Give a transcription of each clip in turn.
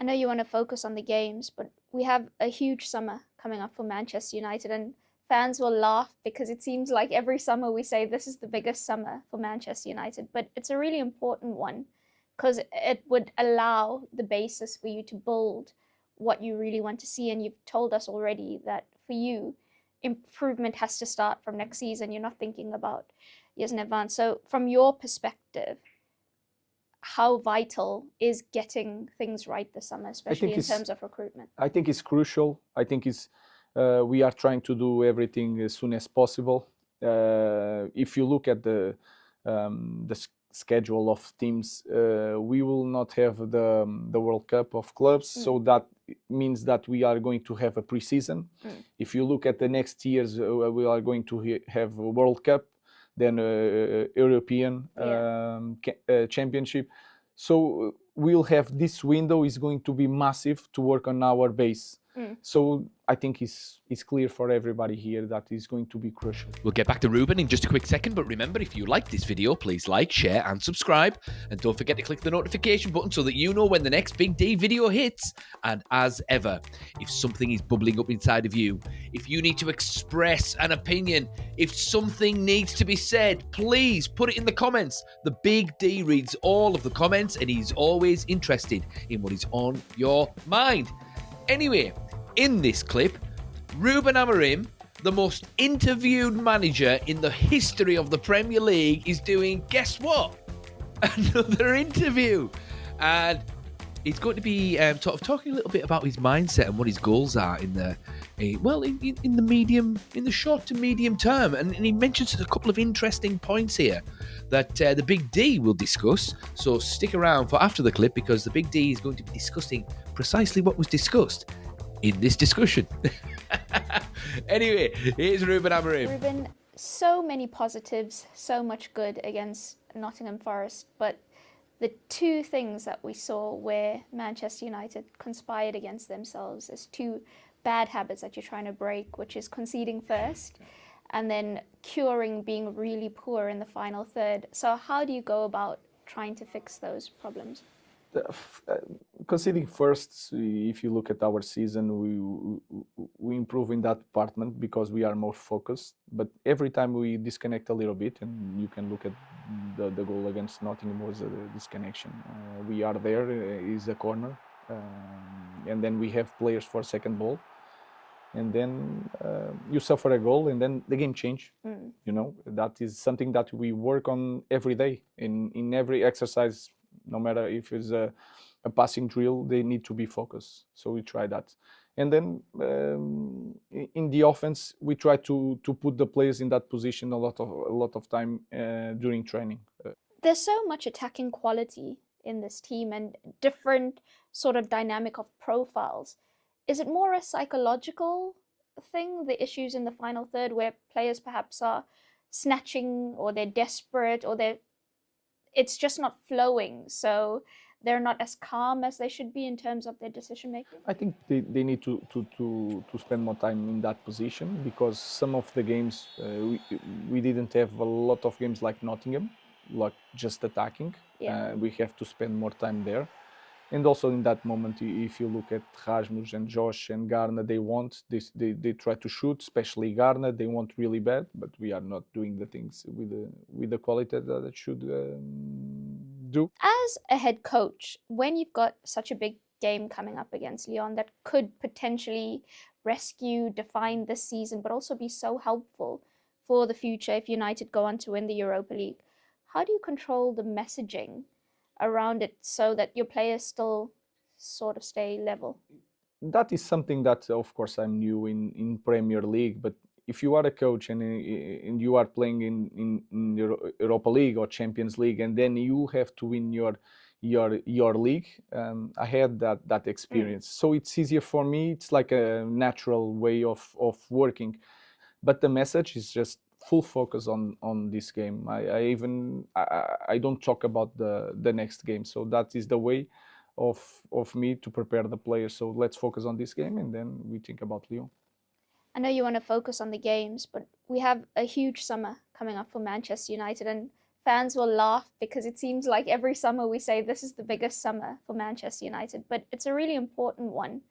I know you want to focus on the games, but we have a huge summer coming up for Manchester United, and fans will laugh because it seems like every summer we say this is the biggest summer for Manchester United, but it's a really important one because it would allow the basis for you to build what you really want to see. And you've told us already that for you, improvement has to start from next season. You're not thinking about years in advance. So from your perspective, how vital is getting things right this summer, especially in terms of recruitment? I think it's crucial. I think we are trying to do everything as soon as possible. If you look at the schedule of teams, we will not have the World Cup of clubs, so that means that we are going to have a pre-season. If you look at the next years, we are going to have a World Cup, then European Championship. So we'll have this window is going to be massive to work on our base. So I think it's clear for everybody here that is going to be crucial. We'll get back to Ruben in just a quick second, but remember, if you like this video, please like, share and subscribe. And don't forget to click the notification button so that you know when the next Big D video hits. And as ever, if something is bubbling up inside of you, if you need to express an opinion, if something needs to be said, please put it in the comments. The Big D reads all of the comments and he's always interested in what is on your mind. Anyway, in this clip, Ruben Amorim, the most interviewed manager in the history of the Premier League, is doing, guess what? Another interview. And he's going to be sort of talking a little bit about his mindset and what his goals are in the short to medium term. And he mentions a couple of interesting points here that the Big D will discuss. So stick around for after the clip, because the Big D is going to be discussing precisely what was discussed in this discussion. Anyway, here's Ruben Amorim. Ruben, so many positives, so much good against Nottingham Forest, but the two things that we saw where Manchester United conspired against themselves is two bad habits that you're trying to break, which is conceding first and then curing being really poor in the final third. So how do you go about trying to fix those problems? Conceding first, if you look at our season, we improve in that department because we are more focused. But every time we disconnect a little bit, and you can look at the goal against Nottingham was a disconnection. We are there, is a corner, and then we have players for second ball, and then you suffer a goal, and then the game change. You know, that is something that we work on every day in every exercise. No matter if it's a passing drill, they need to be focused. So we try that. And then in the offense, we try to put the players in that position a lot of time during training. There's so much attacking quality in this team and different sort of dynamic of profiles. Is it more a psychological thing, the issues in the final third, where players perhaps are snatching or they're desperate or it's just not flowing, so they're not as calm as they should be in terms of their decision making? I think they need to spend more time in that position, because some of the games we didn't have a lot of games like Nottingham, like just attacking. We have to spend more time there. And also in that moment, if you look at Rasmus and Josh and Garner, they try to shoot, especially Garner. They want really bad, but we are not doing the things with the quality that it should do. As a head coach, when you've got such a big game coming up against Lyon that could potentially rescue, define this season, but also be so helpful for the future if United go on to win the Europa League, how do you control the messaging around it so that your players still sort of stay level? That is something that, of course, I'm new in Premier League, but if you are a coach and you are playing in Europa League or Champions League, and then you have to win your league, I had that experience. So it's easier for me. It's like a natural way of working. But the message is just full focus on this game. I don't talk about the next game. So that is the way of me to prepare the players. So let's focus on this game, and then we think about Lyon. I know you want to focus on the games, but we have a huge summer coming up for Manchester United, and fans will laugh because it seems like every summer we say this is the biggest summer for Manchester United, but it's a really important one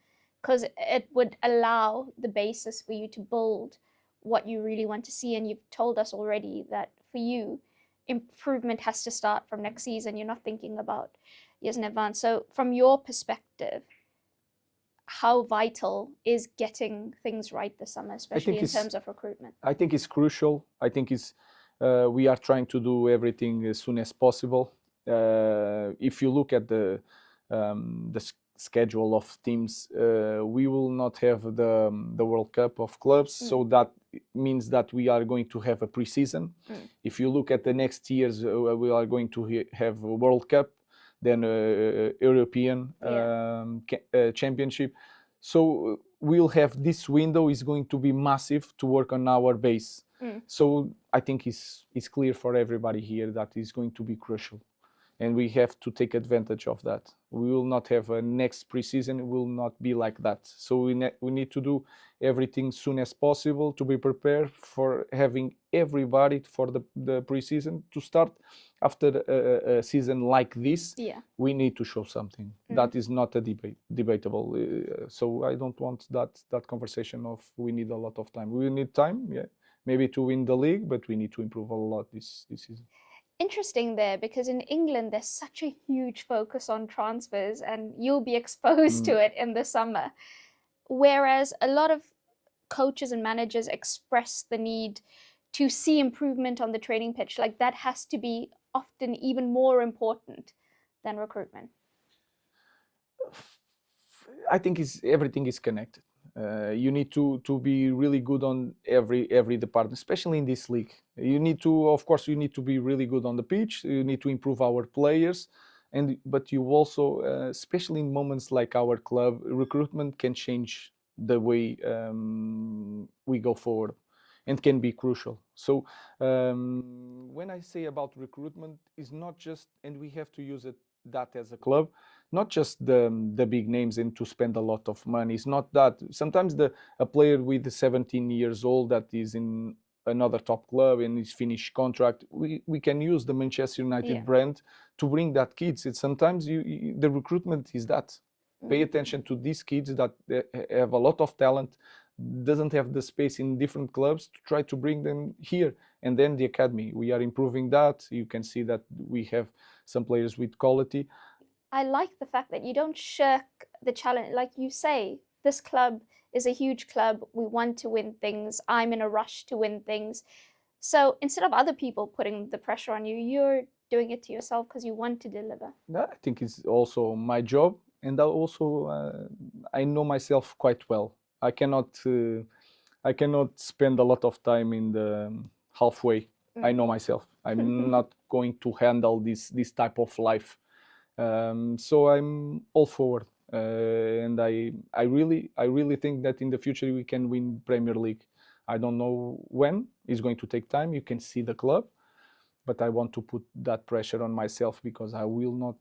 because it would allow the basis for you to build what you really want to see. And you've told us already that for you, improvement has to start from next season. You're not thinking about years in advance. So from your perspective, how vital is getting things right this summer, especially in terms of recruitment? I think it's crucial. I think we are trying to do everything as soon as possible. If you look at the schedule of teams, we will not have the World Cup of clubs, so that means that we are going to have a pre-season. If you look at the next years, we are going to have a World Cup, then European Championship. So we'll have this window is going to be massive to work on our base. So I think it's clear for everybody here that it's going to be crucial. And we have to take advantage of that. We will not have a next preseason. It will not be like that. So we need to do everything soon as possible to be prepared for having everybody for the preseason to start. After a season like this, we need to show something. That is not a debatable. So I don't want that conversation of we need a lot of time. We need time, maybe to win the league, but we need to improve a lot this season. Interesting there, because in England there's such a huge focus on transfers and you'll be exposed to it in the summer. Whereas a lot of coaches and managers express the need to see improvement on the training pitch. Like that has to be often even more important than recruitment. I think everything is connected. You need to be really good on every department, especially in this league. You need to be really good on the pitch. You need to improve our players, but you also, especially in moments like our club, recruitment can change the way we go forward, and can be crucial. So when I say about recruitment, it's not just, and we have to use that as a club, not just the big names and to spend a lot of money. It's not that. Sometimes a player with 17 years old that is in another top club and is finished contract, we can use the Manchester United brand to bring that kids. Sometimes the recruitment is that. Pay attention to these kids that have a lot of talent, doesn't have the space in different clubs, to try to bring them here. And then the academy, we are improving that. You can see that we have some players with quality. I like the fact that you don't shirk the challenge. Like you say, this club is a huge club. We want to win things. I'm in a rush to win things. So instead of other people putting the pressure on you, you're doing it to yourself because you want to deliver. I think it's also my job. And also, I know myself quite well. I cannot spend a lot of time in the halfway. I know myself. I'm not going to handle this type of life. So I'm all forward, and I really think that in the future we can win Premier League. I don't know when. It's going to take time. You can see the club, but I want to put that pressure on myself because I will not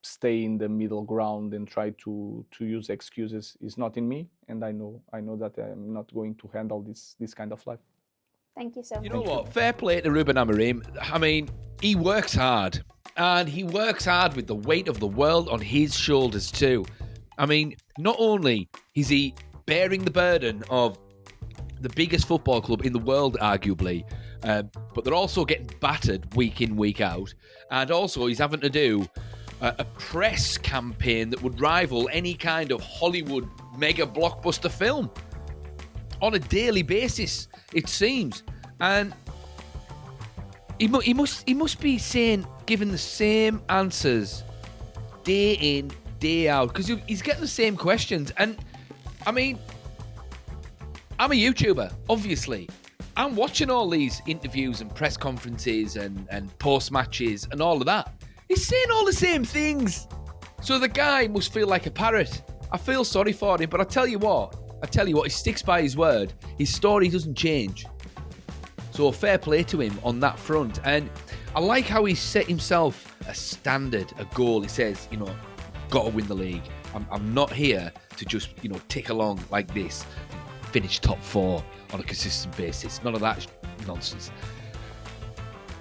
stay in the middle ground and try to use excuses. It's not in me, and I know that I'm not going to handle this kind of life. Thank you so much. You know what? Fair play to Ruben Amorim. I mean, he works hard. And he works hard with the weight of the world on his shoulders too. I mean, not only is he bearing the burden of the biggest football club in the world, arguably, but they're also getting battered week in, week out. And also he's having to do a press campaign that would rival any kind of Hollywood mega blockbuster film on a daily basis, it seems. And he must be giving the same answers day in, day out, because he's getting the same questions. And I mean, I'm a YouTuber, obviously. I'm watching all these interviews and press conferences and post matches and all of that. He's saying all the same things. So the guy must feel like a parrot. I feel sorry for him, but I tell you what, he sticks by his word. His story doesn't change. So fair play to him on that front. And I like how he set himself a standard, a goal. He says, got to win the league. I'm not here to just, tick along like this, finish top 4 on a consistent basis. None of that nonsense.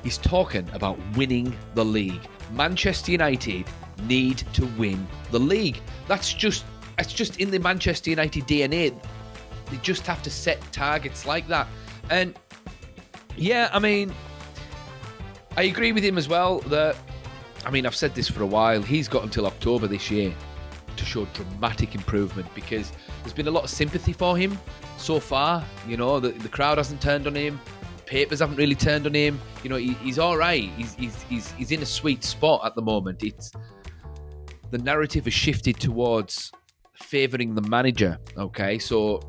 He's talking about winning the league. Manchester United need to win the league. That's just in the Manchester United DNA. They just have to set targets like that. And yeah, I mean, I agree with him as well that, I mean, I've said this for a while. He's got until October this year to show dramatic improvement, because there's been a lot of sympathy for him so far. You know, the crowd hasn't turned on him. Papers haven't really turned on him. You know, he's all right. He's in a sweet spot at the moment. It's the narrative has shifted towards favouring the manager. Okay, so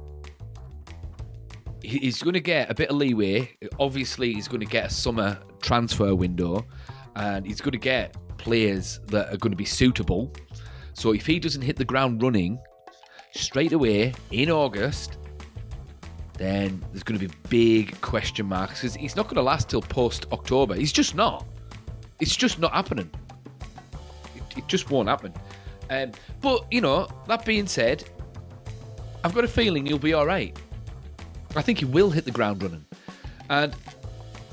he's going to get a bit of leeway. Obviously, he's going to get a summer transfer window, and he's going to get players that are going to be suitable. So if he doesn't hit the ground running straight away in August, then there's going to be big question marks, because he's not going to last till post-October. He's just not. It's just not happening. It just won't happen. But, you know, that being said, I've got a feeling he'll be all right. I think he will hit the ground running. And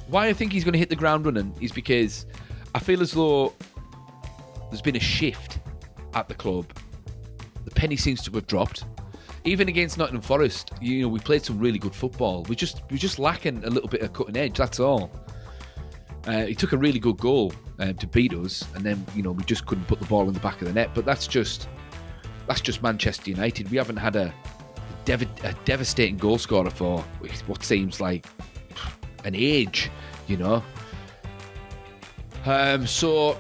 why I think he's going to hit the ground running is because I feel as though there's been a shift at the club. The penny seems to have dropped. Even against Nottingham Forest, you know, we played some really good football. We're just lacking a little bit of cutting edge, that's all. He took a really good goal to beat us, and then, you know, we just couldn't put the ball in the back of the net. But that's just Manchester United. We haven't had a devastating goal scorer for what seems like an age, you know. So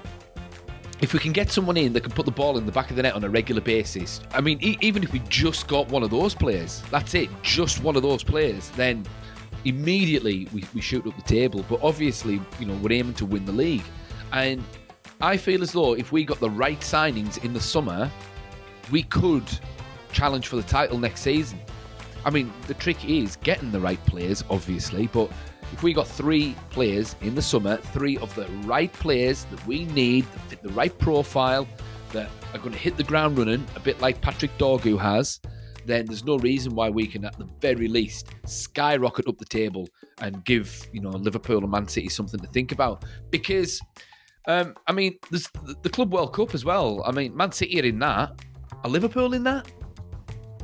if we can get someone in that can put the ball in the back of the net on a regular basis, I mean, even if we just got one of those players, that's it, just one of those players, then immediately we shoot up the table. But obviously, you know, we're aiming to win the league. And I feel as though if we got the right signings in the summer, we could challenge for the title next season. I mean, the trick is getting the right players, obviously, but if we got 3 players in the summer, 3 of the right players that we need, that fit the right profile, that are going to hit the ground running, a bit like Patrick Dorgu has, then there's no reason why we can, at the very least, skyrocket up the table and give, you know, Liverpool and Man City something to think about. Because, I mean, there's the Club World Cup as well. I mean, Man City are in that. Are Liverpool in that?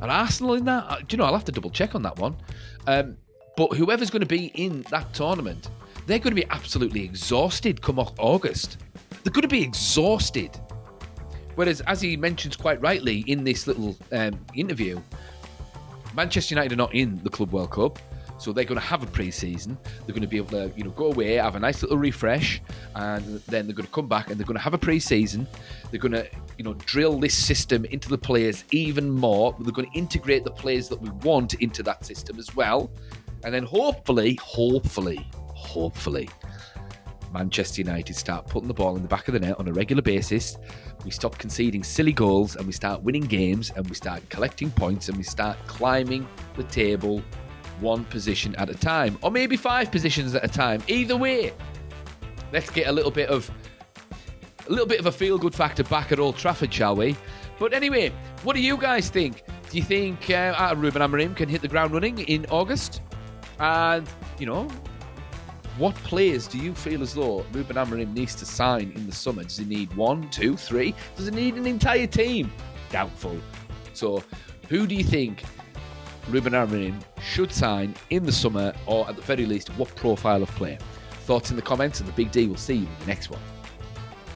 Are Arsenal in that? Do you know, I'll have to double check on that one. But whoever's going to be in that tournament, they're going to be absolutely exhausted come August. They're going to be exhausted. Whereas, as he mentions quite rightly in this little interview, Manchester United are not in the Club World Cup, so they're going to have a pre-season. They're going to be able to, you know, go away, have a nice little refresh, and then they're going to come back and they're going to have a pre-season. They're going to, you know, drill this system into the players even more. They're going to integrate the players that we want into that system as well. And then hopefully, Manchester United start putting the ball in the back of the net on a regular basis. We stop conceding silly goals and we start winning games and we start collecting points and we start climbing the table 1 position at a time, or maybe 5 positions at a time. Either way, let's get a little bit of a feel-good factor back at Old Trafford, shall we? But anyway, what do you guys think? Do you think Ruben Amorim can hit the ground running in August? And, you know, what players do you feel as though Ruben Amorim needs to sign in the summer? Does he need 1, 2, 3? Does he need an entire team? Doubtful. So, who do you think Ruben Amorim should sign in the summer, or at the very least, what profile of player? Thoughts in the comments, and the Big D will see you in the next one.